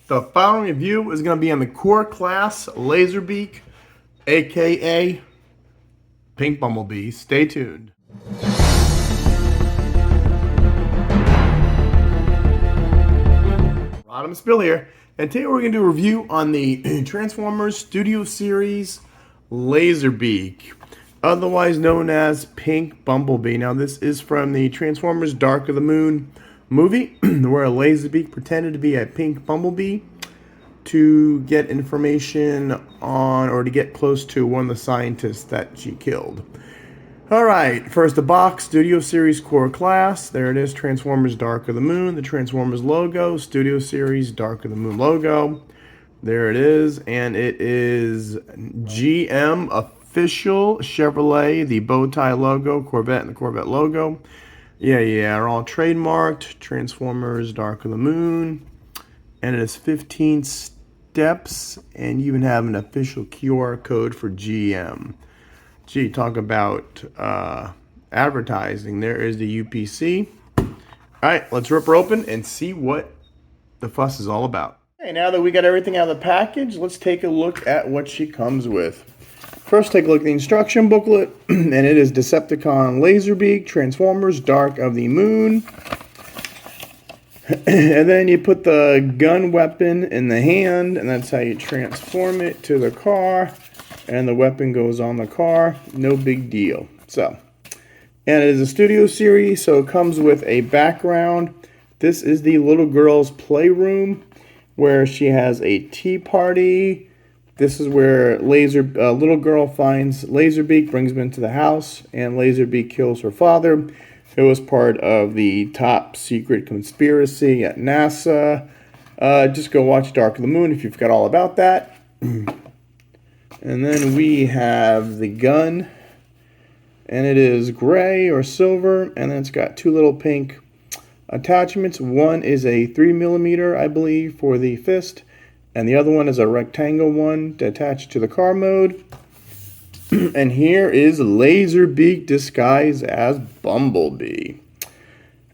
The following review is going to be on the Core Class Laserbeak, aka Pink Bumblebee. Stay tuned. Rodimusbill here, and today we're going to do a review on the Transformers Studio Series Laserbeak, otherwise known as Pink Bumblebee. Now this is from the Transformers Dark of the Moon movie, where a Laserbeak pretended to be a pink bumblebee to get information on, or to get close to, one of the scientists that she killed. Alright, first the box, Studio Series Core Class. There it is, Transformers Dark of the Moon, the Transformers logo, Studio Series Dark of the Moon logo. There it is, and it is GM official Chevrolet, the bow tie logo, Corvette and the Corvette logo. Yeah, are all trademarked. Transformers Dark of the Moon. And it is 15 steps, and you even have an official QR code for GM. Gee, talk about advertising. There is the UPC. Alright, let's rip her open and see what the fuss is all about. Okay, now that we got everything out of the package, let's take a look at what she comes with. First, take a look at the instruction booklet, and it is Decepticon Laserbeak, Transformers Dark of the Moon. And then you put the gun weapon in the hand, and that's how you transform it to the car. And the weapon goes on the car. No big deal. So, and it is a Studio Series, so it comes with a background. This is the little girl's playroom, where she has a tea party. This is where little girl finds Laserbeak, brings him into the house, and Laserbeak kills her father. It was part of the top secret conspiracy at NASA. Just go watch Dark of the Moon if you've got all about that. And then we have the gun, and it is gray or silver, and then it's got two little pink attachments. One is a 3mm, I believe, for the fist, and the other one is a rectangle one to attach to the car mode. And here is Laserbeak disguised as Bumblebee.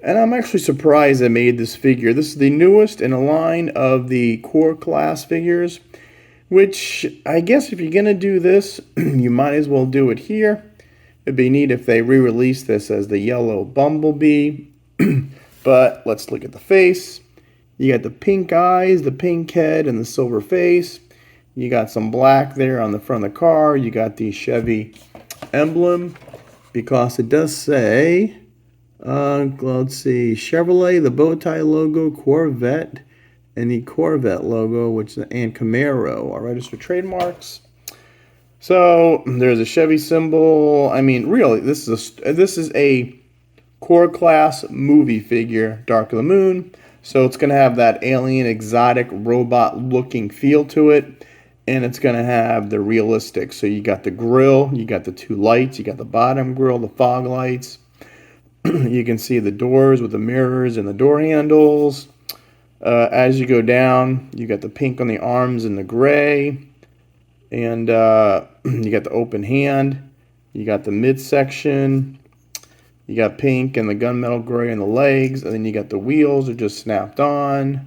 And I'm actually surprised I made this figure. This is the newest in a line of the Core Class figures, which I guess if you're going to do this, you might as well do it here. It'd be neat if they re-release this as the yellow Bumblebee. But let's look at the face. You got the pink eyes, the pink head, and the silver face. You got some black there on the front of the car. You got the Chevy emblem, because it does say, let's see, Chevrolet, the bow tie logo, Corvette, and the Corvette logo, and Camaro are registered trademarks. So there's a Chevy symbol. I mean, really, this is a Core Class movie figure, Dark of the Moon. So it's going to have that alien, exotic, robot-looking feel to it. And it's going to have the realistic. So you got the grill, you got the two lights, you got the bottom grill, the fog lights. You can see the doors with the mirrors and the door handles. As you go down, you got the pink on the arms and the gray. And you got the open hand. You got the midsection. You got pink and the gunmetal gray in the legs, and then you got the wheels are just snapped on.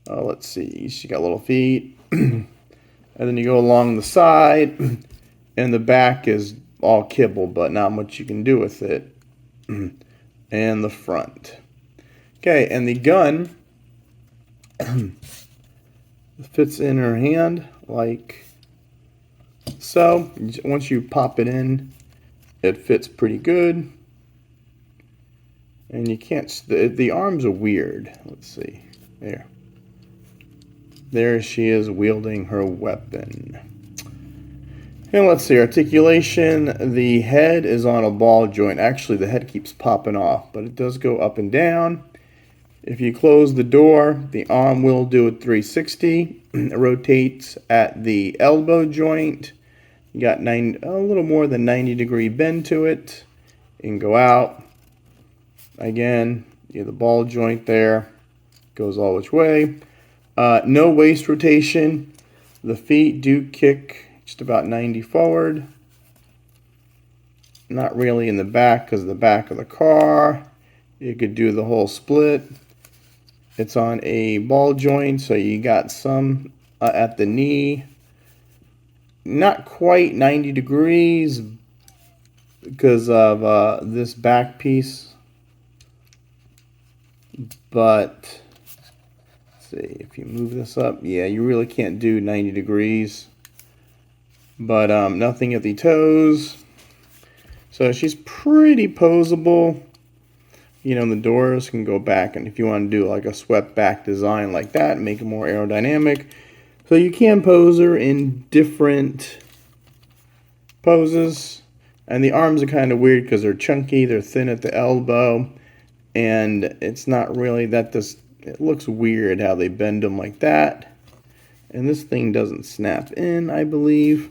Let's see, she got little feet. And then you go along the side, and the back is all kibble, but not much you can do with it. And the front. Okay, and the gun fits in her hand like so. Once you pop it in, it fits pretty good. And you can't, the arms are weird. Let's see, there she is wielding her weapon. And let's see, articulation, the head is on a ball joint. Actually, the head keeps popping off, but it does go up and down. If you close the door, the arm will do a 360. It rotates at the elbow joint. You got a little more than 90-degree bend to it. You can go out. Again, you have the ball joint there. Goes all which way. No waist rotation. The feet do kick just about 90 forward. Not really in the back because of the back of the car. You could do the whole split. It's on a ball joint, so you got some at the knee. Not quite 90 degrees because of this back piece. But, let's see, if you move this up, yeah, you really can't do 90 degrees. But nothing at the toes. So she's pretty posable. You know, the doors can go back, and if you want to do like a swept back design like that, make it more aerodynamic. So you can pose her in different poses. And the arms are kind of weird because they're chunky, they're thin at the elbow, and it's not really that this, it looks weird how they bend them like that. And this thing doesn't snap in, I believe.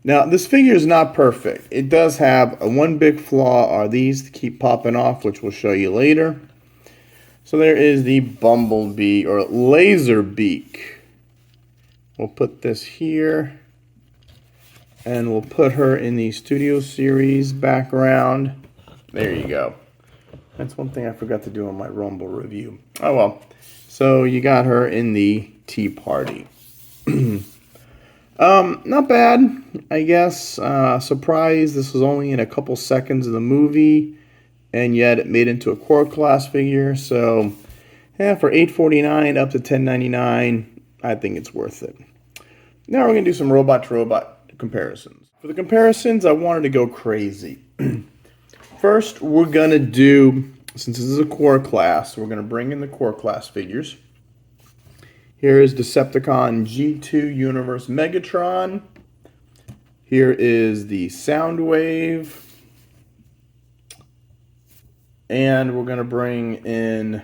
Now, this figure is not perfect. It does have one big flaw, are these to keep popping off, which we'll show you later. So there is the Bumblebee, or Laserbeak. We'll put this here, and we'll put her in the Studio Series background. There you go. That's one thing I forgot to do on my Rumble review. Oh well. So you got her in the Tea Party. Not bad, I guess. Surprised this was only in a couple seconds of the movie, and yet it made into a core class figure. So, yeah, for $8.49 up to $10.99, I think it's worth it. Now we're gonna do some robot to robot comparisons. For the comparisons, I wanted to go crazy. First, we're gonna do, since this is a core class, we're gonna bring in the core class figures. Here is Decepticon G2 Universe Megatron. Here is the Soundwave. And we're going to bring in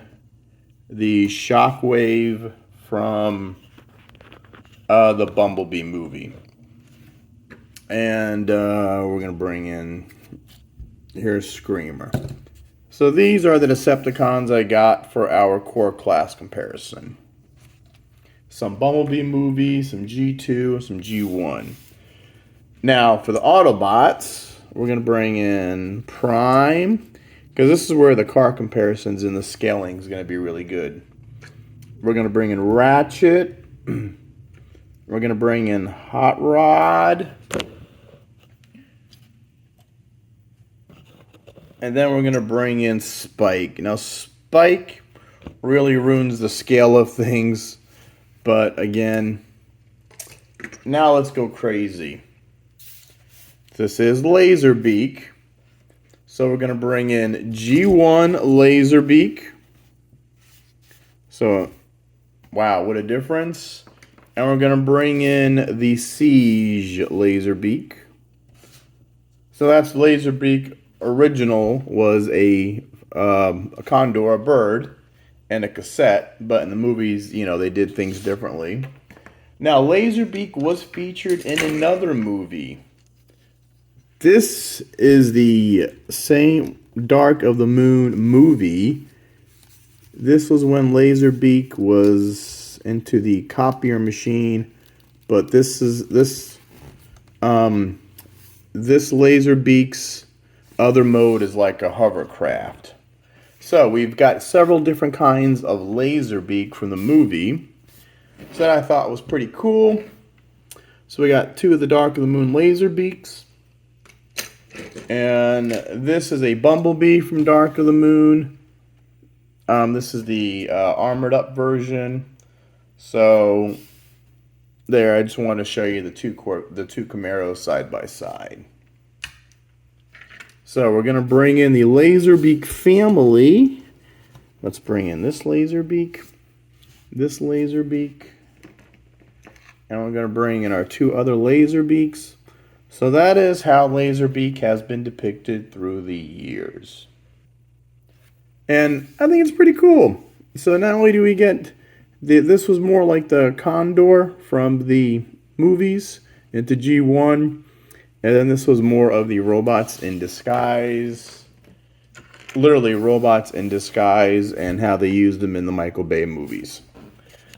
the Shockwave from the Bumblebee movie. And we're going to bring in, here's Screamer. So these are the Decepticons I got for our core class comparison. Some Bumblebee movie, some G2, some G1. Now, for the Autobots, we're going to bring in Prime, because this is where the car comparisons and the scaling is going to be really good. We're going to bring in Ratchet. We're going to bring in Hot Rod. And then we're going to bring in Spike. Now, Spike really ruins the scale of things. But again, now let's go crazy. This is Laserbeak. So we're going to bring in G1 Laserbeak. So, wow, what a difference. And we're going to bring in the Siege Laserbeak. So that's Laserbeak. Original was a condor, a bird, and a cassette, but in the movies, you know, they did things differently. Now, Laserbeak was featured in another movie. This is the same Dark of the Moon movie. This was when Laserbeak was into the copier machine, but this Laserbeak's other mode is like a hovercraft. So we've got several different kinds of Laserbeak from the movie. So that I thought was pretty cool. So we got two of the Dark of the Moon Laserbeaks. And this is a Bumblebee from Dark of the Moon. This is the armored up version. So there, I just want to show you the two Camaros side by side. So we're going to bring in the Laserbeak family. Let's bring in this Laserbeak, and we're going to bring in our two other Laserbeaks. So that is how Laserbeak has been depicted through the years. And I think it's pretty cool. So not only do we get, this was more like the Condor from the movies into G1. And then this was more of the robots in disguise. Literally robots in disguise and how they used them in the Michael Bay movies.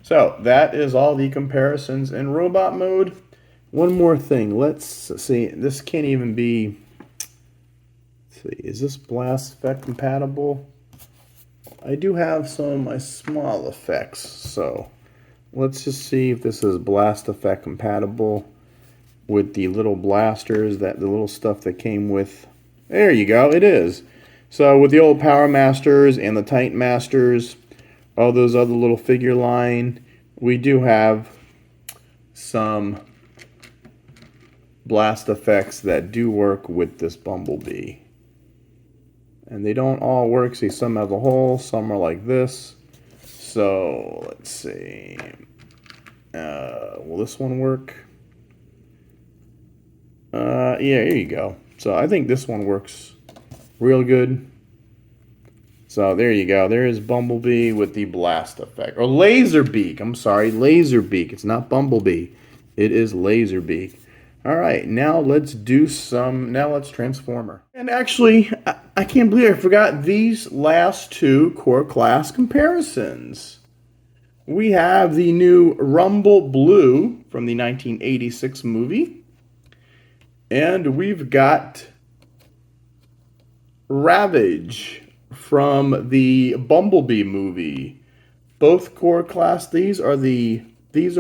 So that is all the comparisons in robot mode. One more thing. Let's see. This can't even be... Let's see. Is this Blast Effect compatible? I do have some of my small effects, so let's just see if this is blast effect compatible with the little blasters, the little stuff that came with. There you go, it is. So with the old Power Masters and the Titan Masters, all those other little figure line, we do have some blast effects that do work with this Bumblebee. And they don't all work. See, some have a hole, some are like this. So let's see. Will this one work? Yeah, here you go. So I think this one works real good. So there you go. There is Bumblebee with the blast effect. Or Laserbeak. I'm sorry, Laserbeak. It's not Bumblebee. It is Laserbeak. All right, now let's do some, now let's Transformer. And actually, I can't believe I forgot these last two core class comparisons. We have the new Rumble Blue from the 1986 movie. And we've got Ravage from the Bumblebee movie. Both core class, these are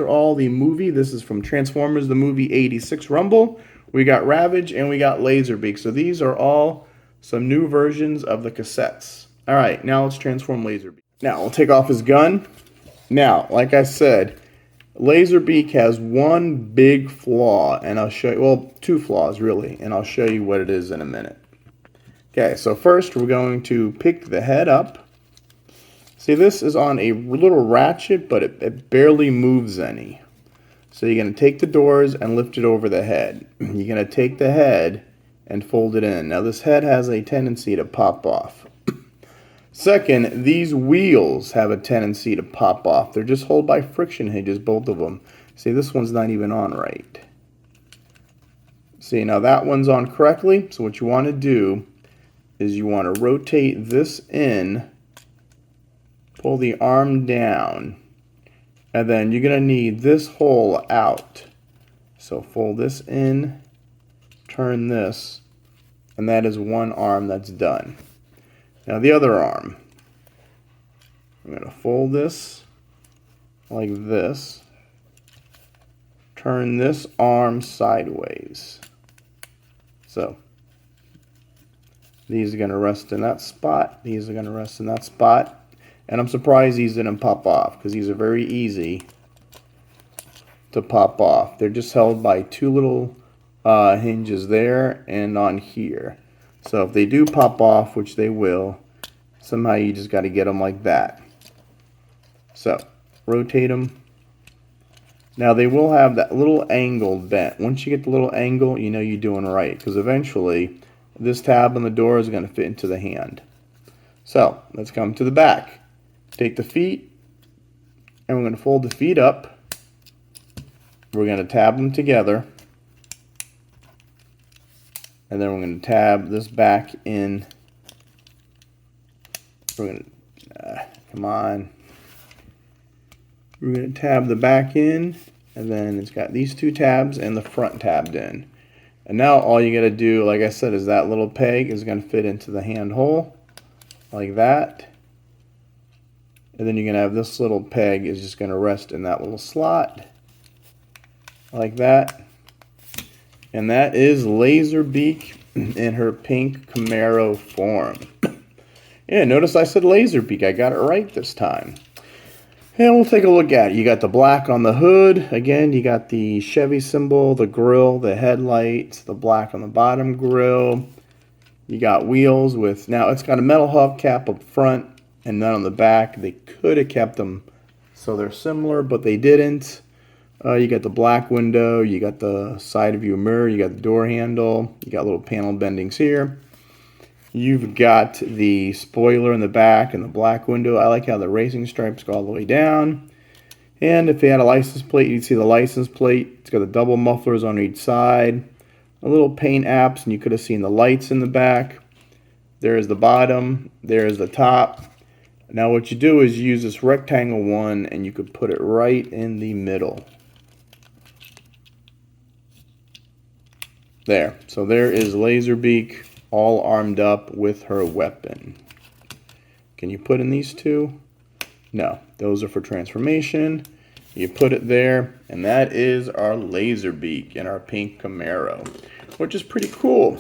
all the movie. This is from Transformers, the movie 86 Rumble. We got Ravage and we got Laserbeak. So these are all some new versions of the cassettes. All right, now let's transform Laserbeak. Now we'll take off his gun. Now, like I said, Laserbeak has one big flaw, and I'll show you, well, two flaws really, and I'll show you what it is in a minute. Okay, so first we're going to pick the head up. See, this is on a little ratchet, but it barely moves any. So you're going to take the doors and lift it over the head. You're going to take the head and fold it in. Now this head has a tendency to pop off. Second, these wheels have a tendency to pop off. They're just held by friction hinges, both of them. See, this one's not even on right. See, now that one's on correctly. So what you want to do is you want to rotate this in, pull the arm down, and then you're going to need this hole out. So fold this in, turn this, and that is one arm that's done. Now the other arm, I'm going to fold this like this, turn this arm sideways. So these are going to rest in that spot, these are going to rest in that spot. And I'm surprised these didn't pop off, because these are very easy to pop off. They're just held by two little hinges there and on here. So if they do pop off, which they will, somehow you just got to get them like that. So rotate them. Now they will have that little angle bent. Once you get the little angle, you know you're doing right, because eventually this tab on the door is going to fit into the hand. So let's come to the back. Take the feet, and we're going to fold the feet up. We're going to tab them together, and then we're going to tab this back in. We're going to, come on. We're going to tab the back in, and then it's got these two tabs and the front tabbed in. And now all you got to do, like I said, is that little peg is going to fit into the hand hole, like that. And then you're going to have this little peg is just going to rest in that little slot, like that. And that is Laserbeak in her pink Camaro form. Yeah, notice I said Laserbeak. I got it right this time. And we'll take a look at it. You got the black on the hood. Again, you got the Chevy symbol, the grill, the headlights, the black on the bottom grill. You got wheels with, now it's got a metal hubcap up front and none on the back. They could have kept them so they're similar, but they didn't. You got the black window, you got the side view mirror, you got the door handle, you got little panel bendings here. You've got the spoiler in the back and the black window. I like how the racing stripes go all the way down. And if you had a license plate, you'd see the license plate. It's got the double mufflers on each side. A little paint apps, and you could have seen the lights in the back. There's the bottom, there's the top. Now what you do is you use this rectangle one and you could put it right in the middle. There. So there is Laserbeak all armed up with her weapon. Can you put in these two? No, those are for transformation. You put it there, and that is our Laserbeak in our pink Camaro, which is pretty cool.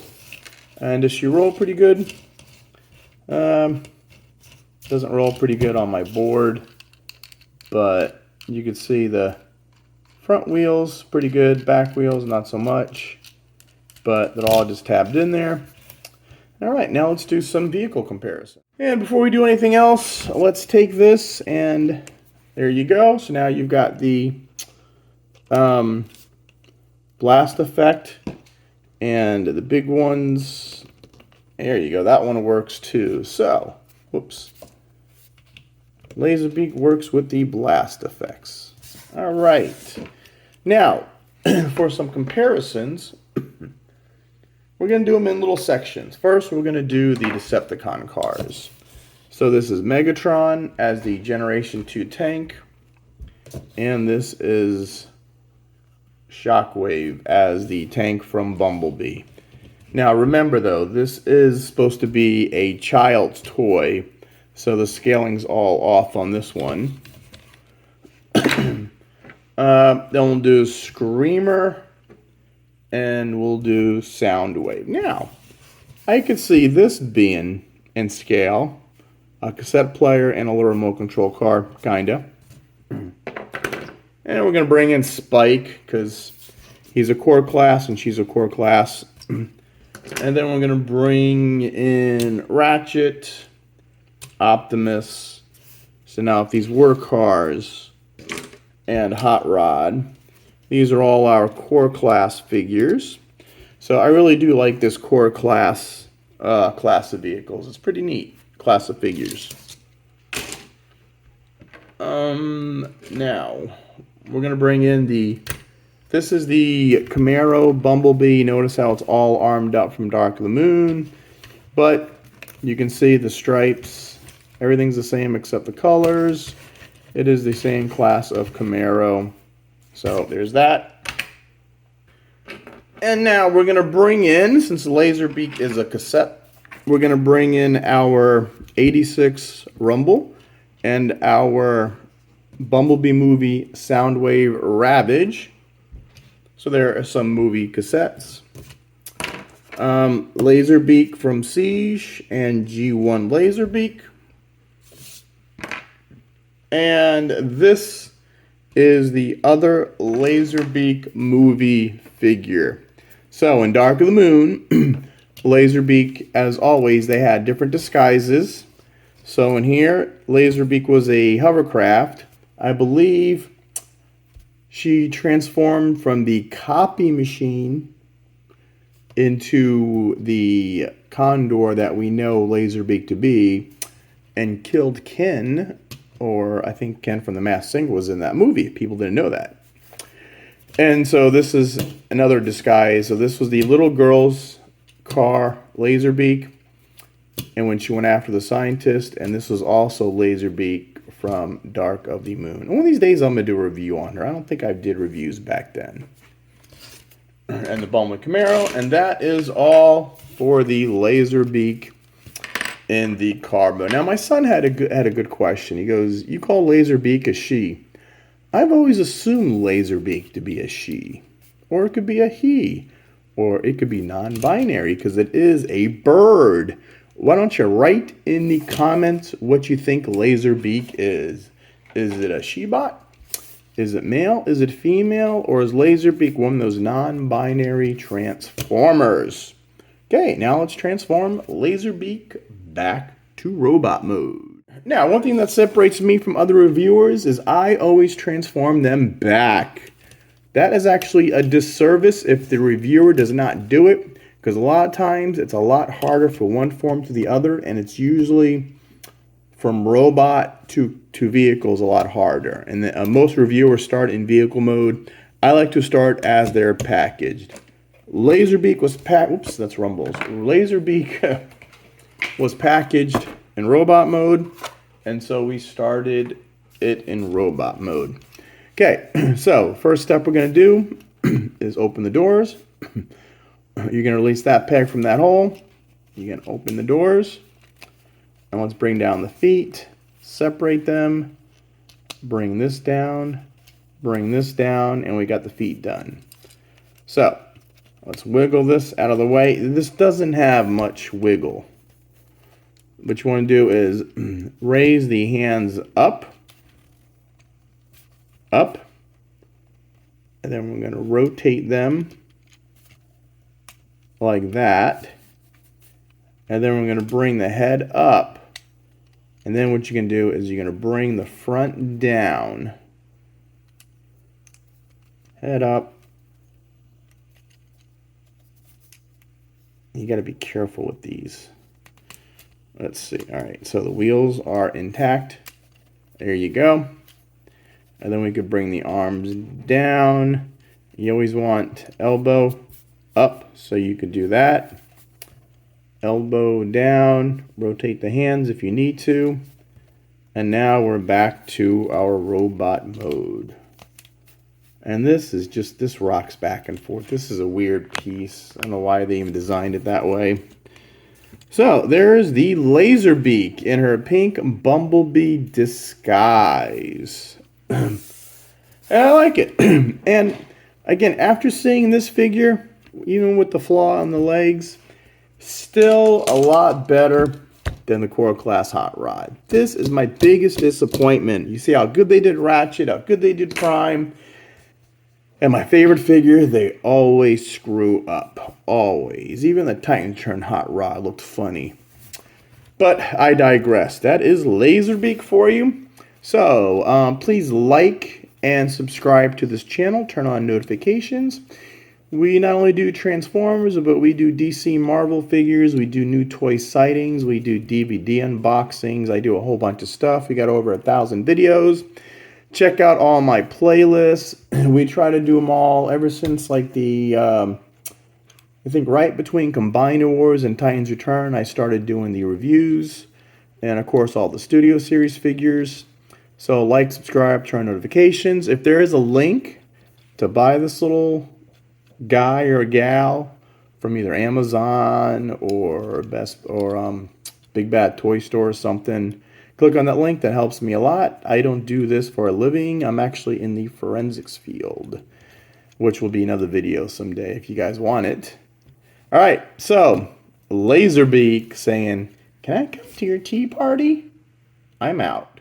And does she roll pretty good? Doesn't roll pretty good on my board, but you can see the front wheels pretty good, back wheels not so much, but they're all just tabbed in there. All right, now let's do some vehicle comparison. And before we do anything else, let's take this, and there you go. So now you've got the blast effect and the big ones. There you go. That one works too. So, whoops. Laserbeak works with the blast effects. All right. Now, for some comparisons, we're going to do them in little sections. First, we're going to do the Decepticon cars. So this is Megatron as the Generation 2 tank. And this is Shockwave as the tank from Bumblebee. Now remember though, this is supposed to be a child's toy. So the scaling's all off on this one. Then we'll do Screamer. And we'll do Soundwave. Now, I could see this being in scale. A cassette player and a little remote control car, kinda. And we're going to bring in Spike, because he's a core class and she's a core class. And then we're going to bring in Ratchet, Optimus. So now if these were cars, and Hot Rod, these are all our core class figures. So I really do like this core class of vehicles. It's pretty neat class of figures. Now we're gonna bring in this is the Camaro Bumblebee. Notice how it's all armed up from Dark of the Moon, but you can see the stripes. Everything's the same except the colors. It is the same class of Camaro. So there's that. And now we're going to bring in, since Laserbeak is a cassette, we're going to bring in our 86 Rumble and our Bumblebee movie Soundwave Ravage. So there are some movie cassettes. Laserbeak from Siege and G1 Laserbeak. And this is the other Laserbeak movie figure. So in Dark of the Moon, Laserbeak, as always, they had different disguises. So in here, Laserbeak was a hovercraft. I believe she transformed from the copy machine into the Condor that we know Laserbeak to be, and killed Ken. Or I think Ken from The Masked Singer was in that movie. People didn't know that. And so this is another disguise. So this was the little girl's car, Laserbeak. And when she went after the scientist. And this was also Laserbeak from Dark of the Moon. One of these days I'm going to do a review on her. I don't think I did reviews back then. And the Bumblebee Camaro. And that is all for the Laserbeak in the car mode. Now, my son had a good question. He goes, "You call Laserbeak a she?" I've always assumed Laserbeak to be a she, or it could be a he, or it could be non-binary because it is a bird. Why don't you write in the comments what you think Laserbeak is? Is it a she-bot? Is it male? Is it female? Or is Laserbeak one of those non-binary transformers? Okay, now let's transform Laserbeak back to robot mode. Now, one thing that separates me from other reviewers is I always transform them back. That is actually a disservice if the reviewer does not do it, because a lot of times it's a lot harder for one form to the other, and it's usually from robot to vehicles a lot harder. And most reviewers start in vehicle mode. I like to start as they're packaged. Laserbeak was oops, that's Rumbles. Laserbeak was packaged in robot mode, and so we started it in robot mode. Okay, so first step we're going to do is open the doors. You're going to release that peg from that hole. You're going to open the doors. And let's bring down the feet, separate them, bring this down, and we got the feet done. So let's wiggle this out of the way. This doesn't have much wiggle. What you want to do is raise the hands up, and then we're going to rotate them like that. And then we're going to bring the head up. And then what you can do is you're going to bring the front down. Head up. You got to be careful with these. Let's see. All right, so the wheels are intact. There you go. And then we could bring the arms down. You always want elbow up, so you could do that. Elbow down, rotate the hands if you need to. And now we're back to our robot mode. And this rocks back and forth. This is a weird piece. I don't know why they even designed it that way. So there's the Laserbeak in her pink Bumblebee disguise. And I like it. And again, after seeing this figure, even with the flaw on the legs, still a lot better than the Coral Class Hot Rod. This is my biggest disappointment. You see how good they did Ratchet, how good they did Prime. And my favorite figure, they always screw up. Always. Even the Titan Turn Hot Rod looked funny. But I digress. That is Laserbeak for you. So please like and subscribe to this channel. Turn on notifications. We not only do Transformers, but we do DC Marvel figures. We do new toy sightings. We do DVD unboxings. I do a whole bunch of stuff. We got over 1,000 videos. Check out all my playlists. We try to do them all ever since like the, I think right between Combiner Wars and Titans Return, I started doing the reviews. And of course all the Studio Series figures. So like, subscribe, turn on notifications. If there is a link to buy this little guy or gal from either Amazon or Big Bad Toy Store or something, click on that link. That helps me a lot. I don't do this for a living. I'm actually in the forensics field, which will be another video someday if you guys want it. All right, so Laserbeak saying, "Can I come to your tea party?" I'm out.